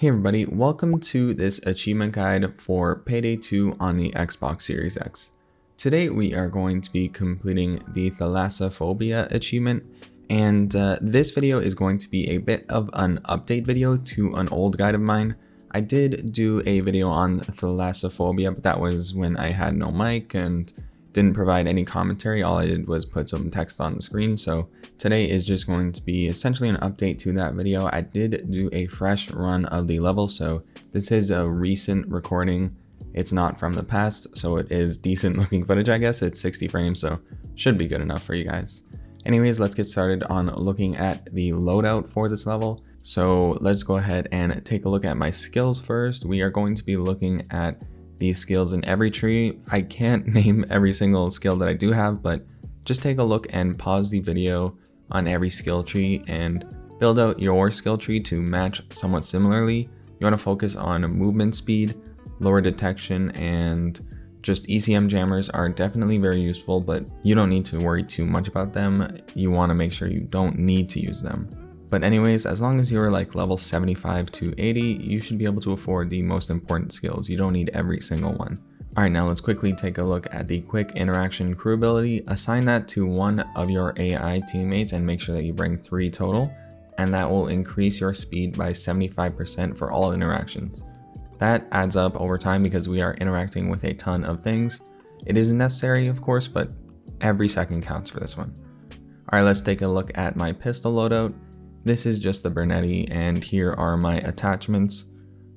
Hey everybody, welcome to this achievement guide for Payday 2 on the Xbox Series X. Today we are going to be completing the Thalassophobia achievement, and this video is going to be a bit of an update video to an old guide of mine. I did do a video on Thalassophobia, but that was when I had no mic and didn't provide any commentary. All I did was put some text on the screen. So today is just going to be essentially an update to that video. I did do a fresh run of the level, so this is a recent recording. It's not from the past, so it is decent looking footage, I guess. It's 60 frames, so should be good enough for you guys. Anyways, let's get started on looking at the loadout for this level. So let's go ahead and take a look at my skills first. We are going to be looking at these skills in every tree. I can't name every single skill that I do have, but just take a look and pause the video on every skill tree and build out your skill tree to match somewhat similarly. You want to focus on movement speed, lower detection, and just ECM jammers are definitely very useful, but you don't need to worry too much about them. You want to make sure you don't need to use them. But anyways, as long as you're like level 75 to 80, you should be able to afford the most important skills. You don't need every single one. Alright, now let's quickly take a look at the quick interaction crew ability. Assign that to one of your AI teammates and make sure that you bring 3 total, and that will increase your speed by 75% for all interactions. That adds up over time because we are interacting with a ton of things. It isn't necessary, of course, but every second counts for this one. Alright, let's take a look at my pistol loadout. This is just the Bernetti, and here are my attachments.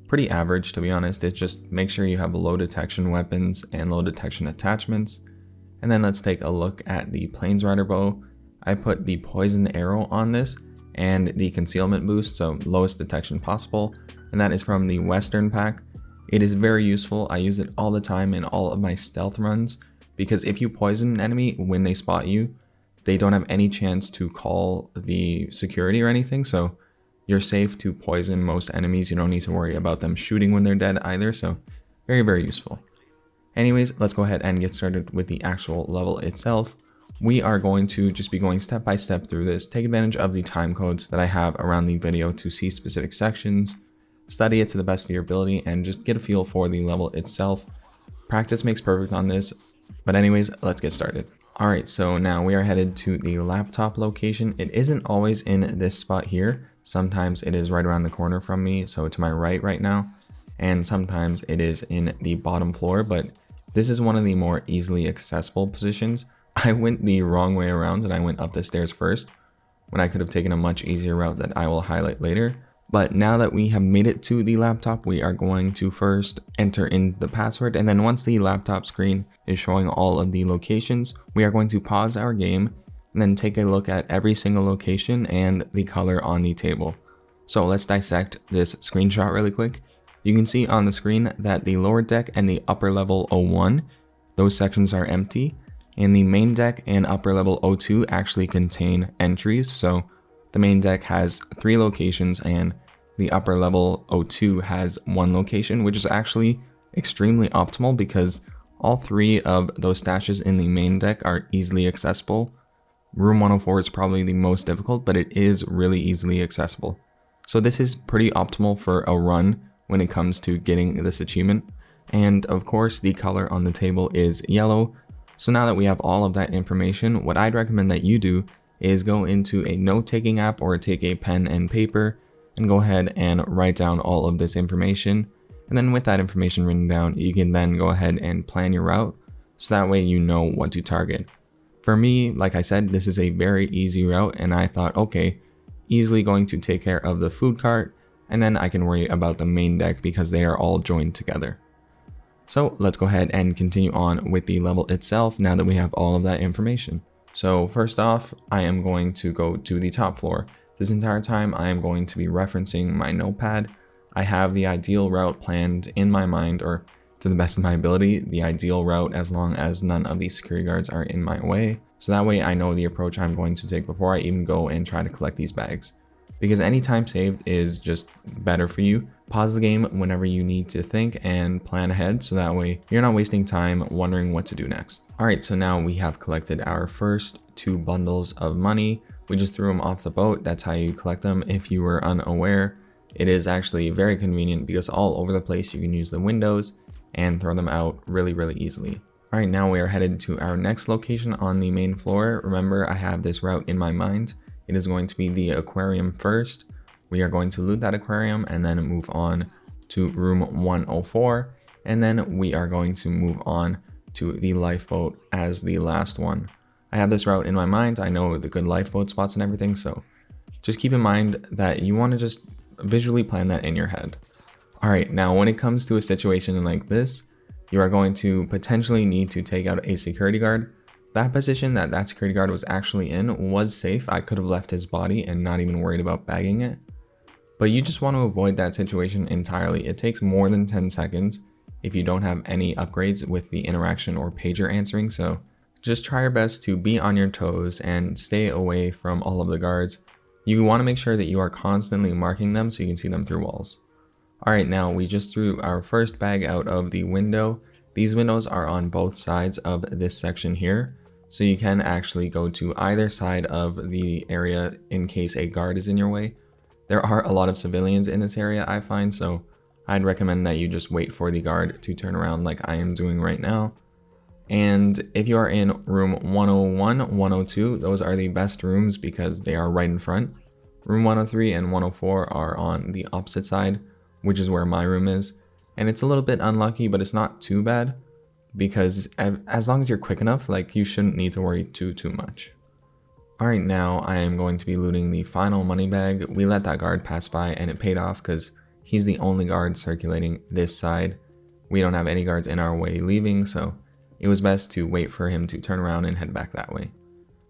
Pretty average, to be honest. It's just make sure you have low detection weapons and low detection attachments. And then let's take a look at the Planesrider bow. I put the poison arrow on this and the concealment boost, so lowest detection possible, and that is from the Western pack. It is very useful. I use it all the time in all of my stealth runs, because if you poison an enemy when they spot you, they don't have any chance to call the security or anything, so you're safe to poison most enemies. You don't need to worry about them shooting when they're dead either, so very, very useful. Anyways, let's go ahead and get started with the actual level itself. We are going to just be going step by step through this, take advantage of the time codes that I have around the video to see specific sections, study it to the best of your ability, and just get a feel for the level itself. Practice makes perfect on this, but anyways, let's get started. Alright, so now we are headed to the laptop location. It isn't always in this spot here. Sometimes it is right around the corner from me, so to my right now. And sometimes it is in the bottom floor, but this is one of the more easily accessible positions. I went the wrong way around and I went up the stairs first, when I could have taken a much easier route that I will highlight later. But now that we have made it to the laptop, we are going to first enter in the password, and then once the laptop screen is showing all of the locations, we are going to pause our game and then take a look at every single location and the color on the table. So let's dissect this screenshot really quick. You can see on the screen that the lower deck and the upper level 01, those sections are empty, and the main deck and upper level 02 actually contain entries. So the main deck has 3 locations and the upper level 02 has 1 location, which is actually extremely optimal because all 3 of those stashes in the main deck are easily accessible. Room 104 is probably the most difficult, but it is really easily accessible. So this is pretty optimal for a run when it comes to getting this achievement. And of course, the color on the table is yellow. So now that we have all of that information, what I'd recommend that you do is go into a note-taking app or take a pen and paper and go ahead and write down all of this information. And then with that information written down, you can then go ahead and plan your route, so that way you know what to target. For me, like I said, this is a very easy route, and I thought, okay, easily going to take care of the food cart, and then I can worry about the main deck because they are all joined together. So let's go ahead and continue on with the level itself now that we have all of that information. So first off, I am going to go to the top floor. This entire time I am going to be referencing my notepad. I have the ideal route planned in my mind, or to the best of my ability, the ideal route as long as none of these security guards are in my way. So that way I know the approach I'm going to take before I even go and try to collect these bags. Because any time saved is just better for you. Pause the game whenever you need to think and plan ahead, so that way you're not wasting time wondering what to do next. Alright, so now we have collected our first 2 bundles of money. We just threw them off the boat. That's how you collect them if you were unaware. it is actually very convenient because all over the place you can use the windows and throw them out really easily. Alright, now we are headed to our next location on the main floor. Remember, I have this route in my mind. It is going to be the aquarium first. We are going to loot that aquarium and then move on to room 104. And then we are going to move on to the lifeboat as the last one. I have this route in my mind. I know the good lifeboat spots and everything, so just keep in mind that you want to just visually plan that in your head. Alright, now when it comes to a situation like this, you are going to potentially need to take out a security guard. That position that security guard was actually in was safe. I could have left his body and not even worried about bagging it. But you just want to avoid that situation entirely. It takes more than 10 seconds if you don't have any upgrades with the interaction or pager answering, so just try your best to be on your toes and stay away from all of the guards. You want to make sure that you are constantly marking them so you can see them through walls. Alright, now we just threw our first bag out of the window. These windows are on both sides of this section here, so you can actually go to either side of the area in case a guard is in your way. There are a lot of civilians in this area, I find, so I'd recommend that you just wait for the guard to turn around like I am doing right now. And if you are in room 101, 102, those are the best rooms because they are right in front. Room 103 and 104 are on the opposite side, which is where my room is. And it's a little bit unlucky, but it's not too bad because as long as you're quick enough, like, you shouldn't need to worry too much. Alright, now I am going to be looting the final money bag. We let that guard pass by and it paid off because he's the only guard circulating this side. We don't have any guards in our way leaving, so it was best to wait for him to turn around and head back that way.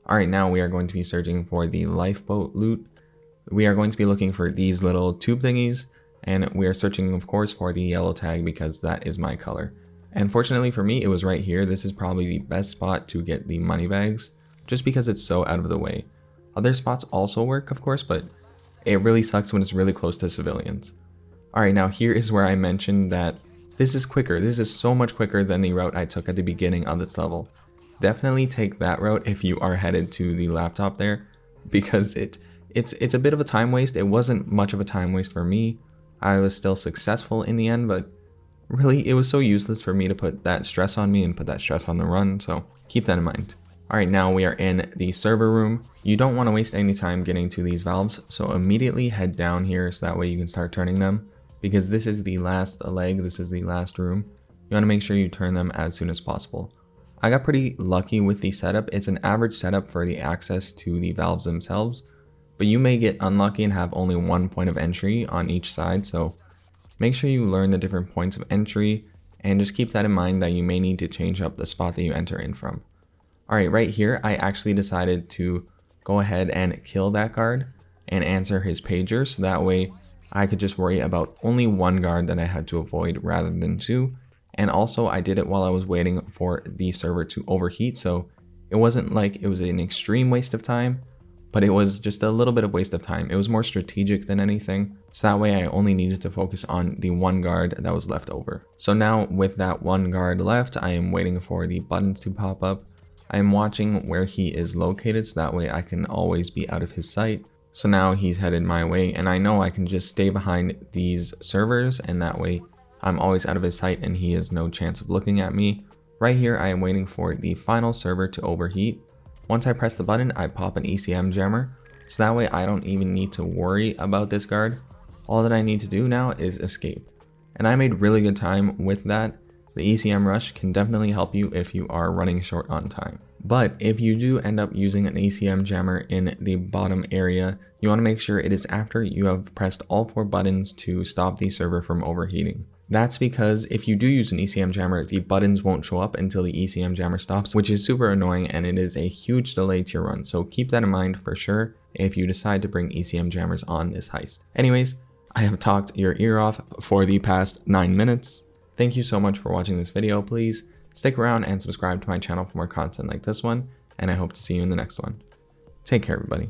Alright, now we are going to be searching for the lifeboat loot. We are going to be looking for these little tube thingies, and we are searching, of course, for the yellow tag because that is my color. And fortunately for me, it was right here. This is probably the best spot to get the money bags, just because it's so out of the way. Other spots also work, of course, but it really sucks when it's really close to civilians. Alright, now here is where I mentioned that this is quicker. This is so much quicker than the route I took at the beginning of this level. Definitely take that route if you are headed to the laptop there, because it's a bit of a time waste. It wasn't much of a time waste for me. I was still successful in the end, but really it was so useless for me to put that stress on me and put that stress on the run, so keep that in mind. Alright, now we are in the server room. You don't want to waste any time getting to these valves, so immediately head down here so that way you can start turning them, because this is the last leg, this is the last room. You want to make sure you turn them as soon as possible. I got pretty lucky with the setup. It's an average setup for the access to the valves themselves, but you may get unlucky and have only one point of entry on each side, so make sure you learn the different points of entry and just keep that in mind that you may need to change up the spot that you enter in from. Alright, right here I actually decided to go ahead and kill that guard and answer his pager, so that way I could just worry about only one guard that I had to avoid rather than two. And also I did it while I was waiting for the server to overheat, so it wasn't like it was an extreme waste of time, but it was just a little bit of waste of time. It was more strategic than anything, so that way I only needed to focus on the one guard that was left over. So now with that one guard left, I am waiting for the buttons to pop up. I am watching where he is located so that way I can always be out of his sight. So now he's headed my way and I know I can just stay behind these servers and that way I'm always out of his sight and he has no chance of looking at me. Right here I am waiting for the final server to overheat. Once I press the button, I pop an ECM jammer, so that way I don't even need to worry about this guard. All that I need to do now is escape. And I made really good time with that. The ECM rush can definitely help you if you are running short on time. But if you do end up using an ECM jammer in the bottom area, you want to make sure it is after you have pressed all 4 buttons to stop the server from overheating. That's because if you do use an ECM jammer, the buttons won't show up until the ECM jammer stops, which is super annoying and it is a huge delay to your run. So keep that in mind for sure if you decide to bring ECM jammers on this heist. Anyways, I have talked your ear off for the past 9 minutes. Thank you so much for watching this video. Please stick around and subscribe to my channel for more content like this one, and I hope to see you in the next one. Take care, everybody.